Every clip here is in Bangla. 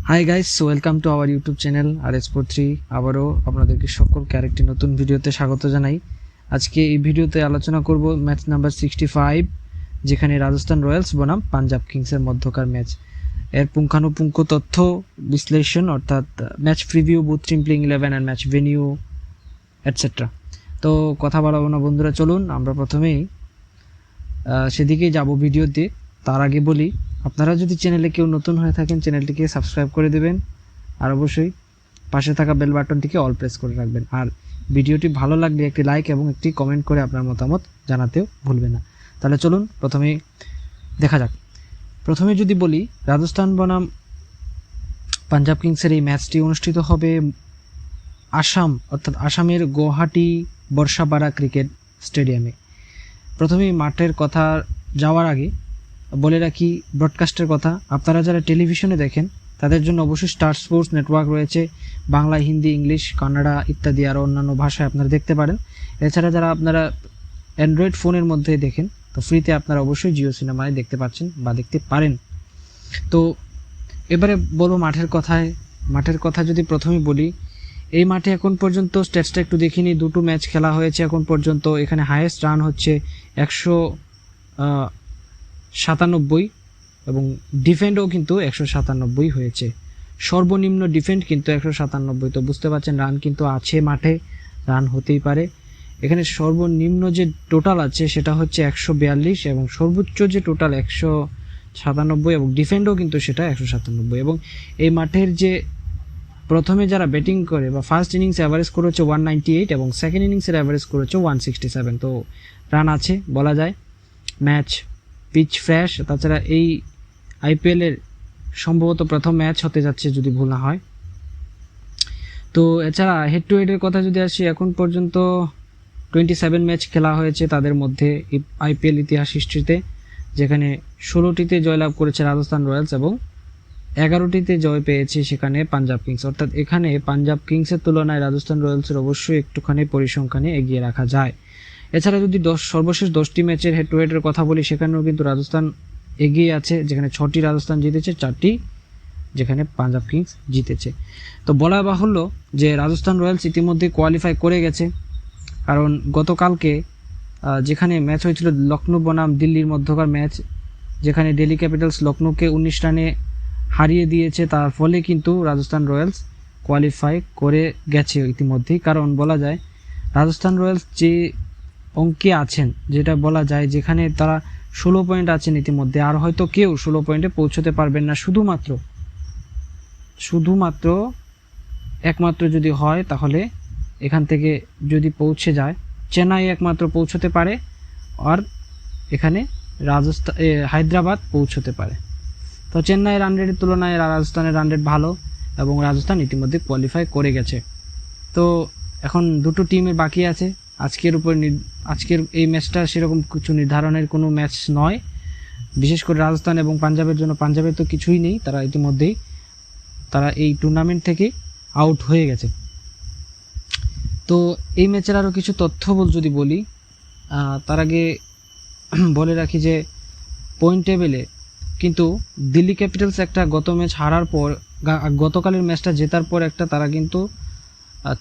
Hi guys, welcome to our YouTube channel RS43। আবারও আপনাদেরকে সকলকে আরেকটি নতুন ভিডিওতে স্বাগত জানাই। আজকে এই ভিডিওতে আলোচনা করব ম্যাচ নাম্বার 65, যেখানে রাজস্থান রয়্যালস বনাম পাঞ্জাব কিংসের মধ্যকার ম্যাচ। এর পুঙ্খানুপুঙ্খ তথ্য বিশ্লেষণ, অর্থাৎ match preview, booth team playing 11 and match venue etcetera. তো কথা বাড়াবো না বন্ধুরা, চলুন আমরা প্রথমেই সেদিকেই যাব ভিডিওতে। তার আগে বলি, আপনারা যদি চ্যানেলে কেউ নতুন হয়ে থাকেন চ্যানেলটিকে সাবস্ক্রাইব করে দেবেন, আর অবশ্যই পাশে থাকা বেল বাটনটিকে অল প্রেস করে রাখবেন। আর ভিডিওটি ভালো লাগলে একটি লাইক এবং একটি কমেন্ট করে আপনার মতামত জানাতেও ভুলবেন না। তাহলে চলুন প্রথমেই দেখা যাক। প্রথমে যদি বলি, রাজস্থান বনাম পাঞ্জাব কিংসের এই ম্যাচটি অনুষ্ঠিত হবে আসাম, অর্থাৎ আসামের গুয়াহাটি বর্ষাপাড়া ক্রিকেট স্টেডিয়ামে। প্রথমেই মাঠের কথা যাওয়ার আগে বলে রাখি ব্রডকাস্টের কথা। আপনারা যারা টেলিভিশনে দেখেন তাদের জন্য অবশ্যই স্টার স্পোর্টস নেটওয়ার্ক রয়েছে। বাংলা, হিন্দি, ইংলিশ, কানাডা ইত্যাদি আরও অন্যান্য ভাষায় আপনারা দেখতে পারেন। এছাড়া যারা আপনারা অ্যান্ড্রয়েড ফোনের মধ্যে দেখেন, তো ফ্রিতে আপনারা অবশ্যই জিও সিনেমায় দেখতে পাচ্ছেন বা দেখতে পারেন। তো এবারে বলবো মাঠের কথা যদি প্রথমেই বলি, এই মাঠে এখন পর্যন্ত স্ট্যাটসটা একটু দেখিনি। দুটো ম্যাচ খেলা হয়েছে এখন পর্যন্ত। এখানে হাইয়েস্ট রান হচ্ছে 197 এবং ডিফেন্ডও কিন্তু 197 হয়েছে। সর্বনিম্ন ডিফেন্ড কিন্তু 197। তো বুঝতে পারছেন রান কিন্তু আছে, মাঠে রান হতেই পারে। এখানে সর্বনিম্ন যে টোটাল আছে সেটা হচ্ছে 142 এবং সর্বোচ্চ যে টোটাল 197 এবং ডিফেন্ডও কিন্তু সেটা 197। এবং এই মাঠের যে প্রথমে যারা ব্যাটিং করে বা ফার্স্ট ইনিংস অ্যাভারেজ স্কোর হচ্ছে 198 এবং সেকেন্ড ইনিংসের অ্যাভারেজ স্কোর হচ্ছে 167। তো রান আছে বলা যায়। Match pitch fresh. তাছাড়া এই আইপিএলের সম্ভবত প্রথম ম্যাচ হতে যাচ্ছে যদি ভুল না হয়। তো এছাড়া হেড টু হেডের কথা যদি আসি, এখন পর্যন্ত 27 ম্যাচ খেলা হয়েছে তাদের মধ্যে আইপিএল ইতিহাস হিস্ট্রিতে, যেখানে 16টিতে জয়লাভ করেছে রাজস্থান রয়্যালস এবং 11টিতে জয় পেয়েছে সেখানে পাঞ্জাব কিংস। অর্থাৎ এখানে পাঞ্জাব কিংসের তুলনায় রাজস্থান রয়্যালসের অবশ্যই একটুখানি পরিসংখ্যানে এগিয়ে রাখা যায়। এছাড়া যদি সর্বশেষ 10টি ম্যাচের হেড টু হেডের কথা বলি, সেখানেও কিন্তু রাজস্থান এগিয়ে আছে, যেখানে 6টি রাজস্থান জিতেছে, 4টি যেখানে পাঞ্জাব কিংস জিতেছে। তো বলা বাহুল্য যে রাজস্থান রয়্যালস ইতিমধ্যে কোয়ালিফাই করে গেছে, কারণ গতকালকে যেখানে ম্যাচ হয়েছিল লখনৌ বনাম দিল্লির মধ্যকার ম্যাচ, যেখানে দিল্লি ক্যাপিটালস লখনৌকে 19 রানে হারিয়ে দিয়েছে, তার ফলে কিন্তু রাজস্থান রয়্যালস কোয়ালিফাই করে গেছে ইতিমধ্যেই। কারণ বলা যায় রাজস্থান রয়্যালস যে অঙ্কে আছেন, যেটা বলা যায় যেখানে তারা 16 পয়েন্ট আছেন ইতিমধ্যে, আর হয়তো কেউ 16 পয়েন্টে পৌঁছতে পারবেন না। শুধুমাত্র একমাত্র যদি হয়, তাহলে এখান থেকে যদি পৌঁছে যায়, চেন্নাই একমাত্র পৌঁছতে পারে, আর এখানে হায়দ্রাবাদ পৌঁছতে পারে। তো চেন্নাই রান রেটের তুলনায় রাজস্থানের রান রেট ভালো এবং রাজস্থান ইতিমধ্যে কোয়ালিফাই করে গেছে। তো এখন দুটো টিমের বাকি আছে। আজকের এই ম্যাচটা সেরকম কিছু নির্ধারণের কোনো ম্যাচ নয়, বিশেষ করে রাজস্থান এবং পাঞ্জাবের জন্য। পাঞ্জাবের তো কিছুই নেই, তারা ইতিমধ্যেই এই টুর্নামেন্ট থেকে আউট হয়ে গেছে। তো এই ম্যাচের আরও কিছু তথ্য যদি বলি, তার আগে বলে রাখি যে পয়েন্ট টেবিলে কিন্তু দিল্লি ক্যাপিটালস একটা গত ম্যাচ হারার পর, গতকালের ম্যাচটা জেতার পর তারা কিন্তু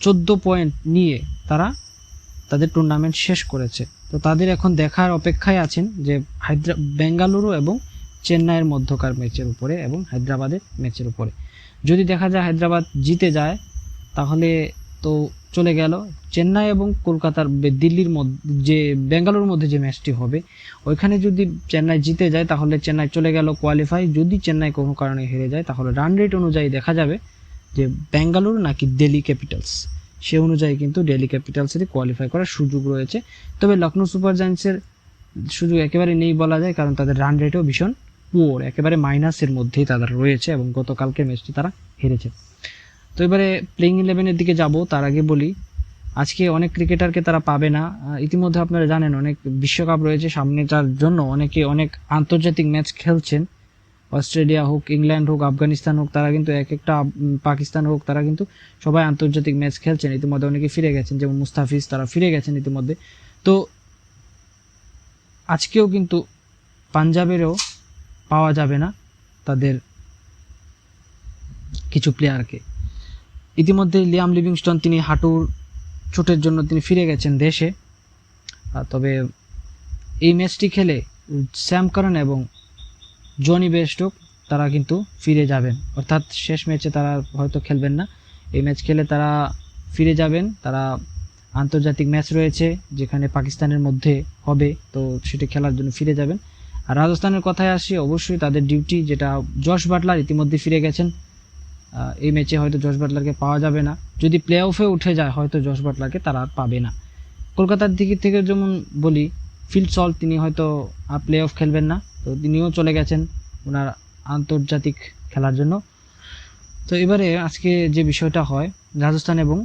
14 পয়েন্ট নিয়ে তারা তাদের টুর্নামেন্ট শেষ করেছে। তো তাদের এখন দেখার অপেক্ষায় আছেন যে বেঙ্গালুরু এবং চেন্নাইয়ের মধ্যকার ম্যাচের উপরে এবং হায়দ্রাবাদের ম্যাচের উপরে। যদি দেখা যায় হায়দ্রাবাদ জিতে যায়, তাহলে তো চলে গেল। চেন্নাই এবং কলকাতার দিল্লির মধ্যে যে বেঙ্গালুরুর মধ্যে যে ম্যাচটি হবে, ওইখানে যদি চেন্নাই জিতে যায় তাহলে চেন্নাই চলে গেল কোয়ালিফাই। যদি চেন্নাই কোনো কারণে হেরে যায়, তাহলে রান রেট অনুযায়ী দেখা যাবে যে বেঙ্গালুরু নাকি দিল্লি ক্যাপিটালস, সে অনুযায়ী কিন্তু দিল্লি ক্যাপিটালসেরই কোয়ালিফাই করার সুযোগ রয়েছে। তবে লখনৌ সুপার জায়ান্টসের সুযোগ একেবারে নেই বলা যায়, কারণ তাদের রান রেটও ভীষণ পুয়ার, একেবারে মাইনাসের মধ্যেই তারা রয়েছে এবং গতকালকে ম্যাচটি তারা হেরেছে। তো এবারে প্লেইং 11-এর দিকে যাব। তার আগে বলি, আজকে অনেক ক্রিকেটারকে তারা পাবে না। ইতিমধ্যে আপনারা জানেন অনেক বিশ্বকাপ রয়েছে সামনেটার জন্য, অনেকে অনেক আন্তর্জাতিক ম্যাচ খেলছেন। অস্ট্রেলিয়া হোক, ইংল্যান্ড হোক, আফগানিস্তান হোক, তারা কিন্তু একটা পাকিস্তান হোক, তারা কিন্তু সবাই আন্তর্জাতিক ম্যাচ খেলছেন। ইতিমধ্যে অনেকে ফিরে গেছেন, যেমন মুস্তাফিজ, তারা ফিরে গেছেন ইতিমধ্যে। তো আজকেও কিন্তু পাঞ্জাবেরও পাওয়া যাবে না তাদের কিছু প্লেয়ারকে। ইতিমধ্যে লিয়াম লিভিংস্টন তিনি হাঁটুর চোটের জন্য তিনি ফিরে গেছেন দেশে। তবে এই ম্যাচটি খেলে স্যাম কারান এবং জনি বেস্টোক তারা কিন্তু ফিরে যাবেন, অর্থাৎ শেষ ম্যাচে তারা হয়তো খেলবেন না। এই ম্যাচ খেলে তারা ফিরে যাবেন। তারা আন্তর্জাতিক ম্যাচ রয়েছে যেখানে পাকিস্তানের মধ্যে হবে, তো সেটি খেলার জন্য ফিরে যাবেন। আর রাজস্থানের কথায় আসি, অবশ্যই তাদের ডিউটি যেটা জশ বাটলার ইতিমধ্যে ফিরে গেছেন। এই ম্যাচে হয়তো জশ বাটলারকে পাওয়া যাবে না, যদি প্লে অফে উঠে যায় হয়তো জশ বাটলারকে তারা আর পাবে না। কলকাতার দিক থেকে যেমন বলি, ফিল সল্ট তিনি হয়তো আর প্লে অফ খেলবেন না, তো তিনিও চলে গেছেন ওনার আন্তর্জাতিক খেলার জন্য। তো এবারে আজকে যে বিষয়টা হয় রাজস্থান এবং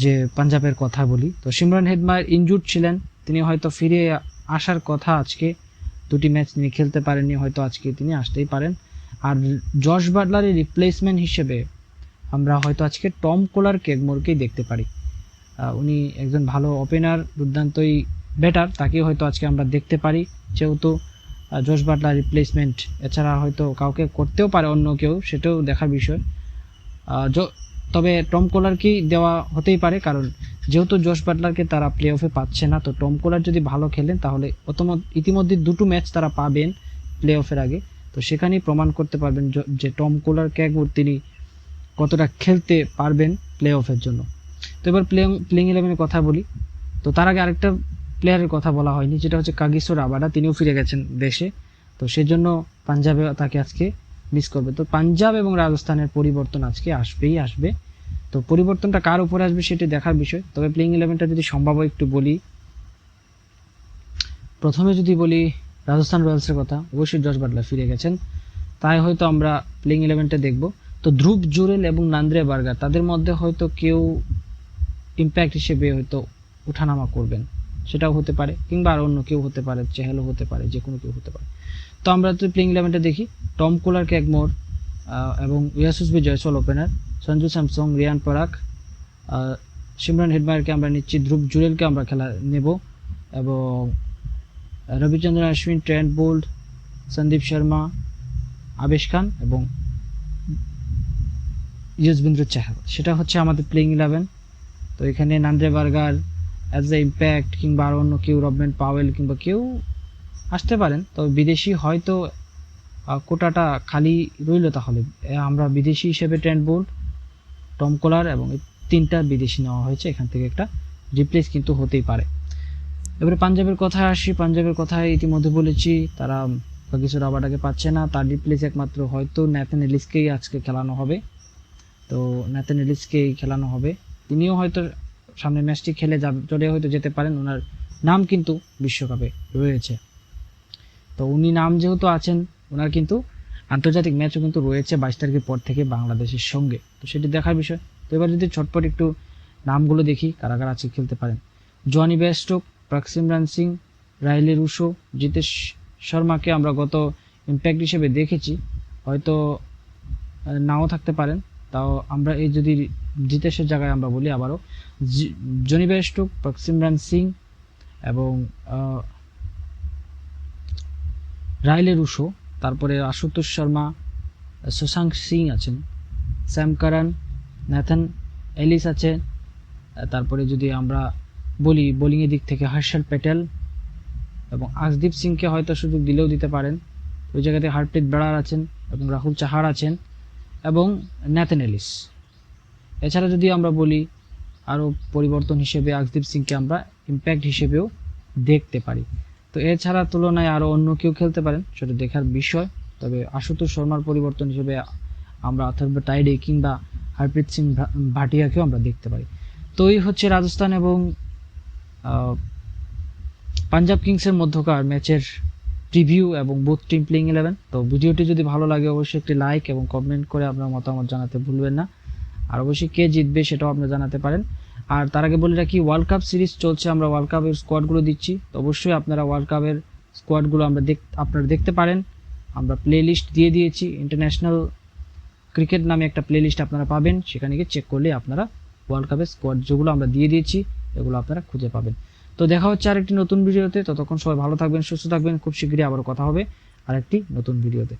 যে পাঞ্জাবের কথা বলি, তো সিমরান হেটমায়ার ইনজুর্ড ছিলেন, তিনি হয়তো ফিরে আসার কথা। আজকে দুটি ম্যাচ তিনি খেলতে পারেননি, হয়তো আজকে তিনি আসতেই পারেন। আর জশ বাটলারের রিপ্লেসমেন্ট হিসেবে আমরা হয়তো আজকে টম কোলার কেগমোরকেই দেখতে পারি। উনি একজন ভালো ওপেনার, দুর্দান্তই ব্যাটার, তাকে হয়তো আজকে আমরা দেখতে পারি, যেহেতু জশ বাটলার রিপ্লেসমেন্ট। এছাড়া হয়তো কাউকে করতেও পারে অন্য কেউ, সেটাও দেখার বিষয়। তবে টম কোলারকেই দেওয়া হতেই পারে, কারণ যেহেতু জশ বাটলারকে তারা প্লে অফে পাচ্ছে না, তো টম কোলার যদি ভালো খেলেন তাহলে ইতিমধ্যে দুটো ম্যাচ তারা পাবেন প্লে অফের আগে, তো সেখানেই প্রমাণ করতে পারবেন যে টম কোলার কেগমোর তিনি কতটা খেলতে পারবেন প্লে অফের জন্য। তো এবার প্লেইং 11-এর কথা বলি। তো তার আগে আরেকটা প্লেয়ারের কথা বলা হয়নি, যেটা হচ্ছে কাগিসো রাবাডা, তিনিও ফিরে গেছেন দেশে, তো সেজন্য পাঞ্জাবে তাকে আজকে মিস করবে। তো পাঞ্জাব এবং রাজস্থানের পরিবর্তন আজকে আসবেই আসবে। তো পরিবর্তনটা কার উপরে আসবে সেটি দেখার বিষয়। তবে প্লেইং 11টা যদি সম্ভব একটু বলি, প্রথমে যদি বলি রাজস্থান রয়্যালসের কথা, অবশ্যই জশ বাটলার ফিরে গেছেন, তাই হয়তো আমরা প্লেইং 11টা দেখব। তো ধ্রুব জুরেল এবং নান্দ্রে বার্গার, তাদের মধ্যে হয়তো কেউ ইম্প্যাক্ট হিসেবে হয়তো ওঠানামা করবেন, সেটাও হতে পারে, কিংবা আর অন্য কেউ হতে পারে, চেহেলও হতে পারে, যে কোনো কেউ হতে পারে। তো আমরা তো প্লেইং 11টা দেখি। টম কোলার কেগমোর এবং ইয়াসুসবি জয়সওয়াল ওপেনার, সঞ্জু স্যামসং, রিয়ান পরাগ, সিমরান হেটমায়ারকে আমরা নিচ্ছি, ধ্রুব জুরেলকে আমরা খেলা নেব, এবং রবিচন্দ্রন অশ্বিন, ট্রেন্ট বোল্ট, সন্দীপ শর্মা, আবেশ খান এবং যুজবেন্দ্র চাহাল, সেটা হচ্ছে আমাদের প্লেইং 11। তো এখানে Nandre burger as a impact, কিংবা আর অন্য কেউ, রবম্যান পাওয়েল কিংবা কেউ আসতে পারেন। তবে বিদেশি হয়তো কোটাটা খালি রইল, তাহলে আমরা বিদেশি হিসেবে ট্রেন্ট বোল্ট, টম কোলার এবং তিনটা বিদেশি নেওয়া হয়েছে, এখান থেকে একটা রিপ্লেস কিন্তু হতেই পারে। এবারে পাঞ্জাবের কথায় আসি। পাঞ্জাবের কথায় ইতিমধ্যে বলেছি, তারা কাগিসো রাবাডাকে পাচ্ছে না, তার রিপ্লেস একমাত্র হয়তো ন্যাথন এলিসকেই আজকে খেলানো হবে। তো ন্যাথন এলিসকেই খেলানো হবে, তিনিও হয়তো সামনের ম্যাচটি খেলে চলে হয়তো যেতে পারেন, ওনার নাম কিন্তু বিশ্বকাপে রয়েছে। তো উনি নাম যেহেতু আছেন, ওনার কিন্তু আন্তর্জাতিক ম্যাচও কিন্তু রয়েছে 22 তারিখের পর থেকে বাংলাদেশের সঙ্গে, তো সেটি দেখার বিষয়। তো এবার যদি ছটপট একটু নামগুলো দেখি কারা কারা আছে খেলতে পারেন। Jonny Bairstow, Prabhsimran Singh, Rilee Rossouw, Jitesh শর্মাকে আমরা গত ইম্প্যাক্ট হিসেবে দেখেছি, হয়তো নাও থাকতে পারেন। তাও আমরা এই যদি জিতেশের জায়গায় আমরা বলি আবারও জনি বেস্টোক, প্রাক্সিমরান সিং এবং রাইলে রুশো, তারপরে আশুতোষ শর্মা, শশাঙ্ক সিং আছেন, স্যাম কারান, ন্যাথন এলিস আছে, তারপরে যদি আমরা বলি বোলিংয়ের দিক থেকে হর্ষল প্যাটেল এবং আশদীপ সিংকে হয়তো সুযোগ দিলেও দিতে পারেন, ওই জায়গাতে হারপ্রীত ব্রার আছেন এবং রাহুল চাহার আছেন এবং ন্যাথন এলিস। এছাড়া যদি আমরা বলি আরও পরিবর্তন হিসেবে আশদীপ সিংকে আমরা ইম্প্যাক্ট হিসেবেও দেখতে পারি। তো এছাড়া তুলনায় আরও অন্য কেউ খেলতে পারেন, সেটা দেখার বিষয়। তবে আশুতোষ শর্মার পরিবর্তন হিসেবে আমরা অথবা টাইডে কিংবা হরপ্রীত সিং ভাটিয়াকেও আমরা দেখতে পারি। তো এই হচ্ছে রাজস্থান এবং পাঞ্জাব কিংসের মধ্যকার ম্যাচের প্রিভিউ এবং বোথ টিম প্লেইং 11। তো ভিডিওটি যদি ভালো লাগে অবশ্যই একটি লাইক এবং কমেন্ট করে আপনার মতামত জানাতে ভুলবেন না, আর অবশ্যই কে জিতবে সেটাও আপনারা জানাতে পারেন। আর তার আগে বলে রাখি, ওয়ার্ল্ড কাপ সিরিজ চলছে, আমরা ওয়ার্ল্ড কাপের স্কোয়াডগুলো দিচ্ছি, তো অবশ্যই আপনারা ওয়ার্ল্ড কাপের স্কোয়াডগুলো আপনারা দেখতে পারেন। আমরা প্লে লিস্ট দিয়ে দিয়েছি, ইন্টারন্যাশনাল ক্রিকেট নামে একটা প্লে লিস্ট আপনারা পাবেন, সেখানে গিয়ে চেক করলে আপনারা ওয়ার্ল্ড কাপের স্কোয়াড যেগুলো আমরা দিয়ে দিয়েছি এগুলো আপনারা খুঁজে পাবেন। তো দেখা হচ্ছে আরেকটি নতুন ভিডিওতে, ততক্ষণ সবাই ভালো থাকবেন, সুস্থ থাকবেন, খুব শীঘ্রই আবারও কথা হবে আরেকটি নতুন ভিডিওতে।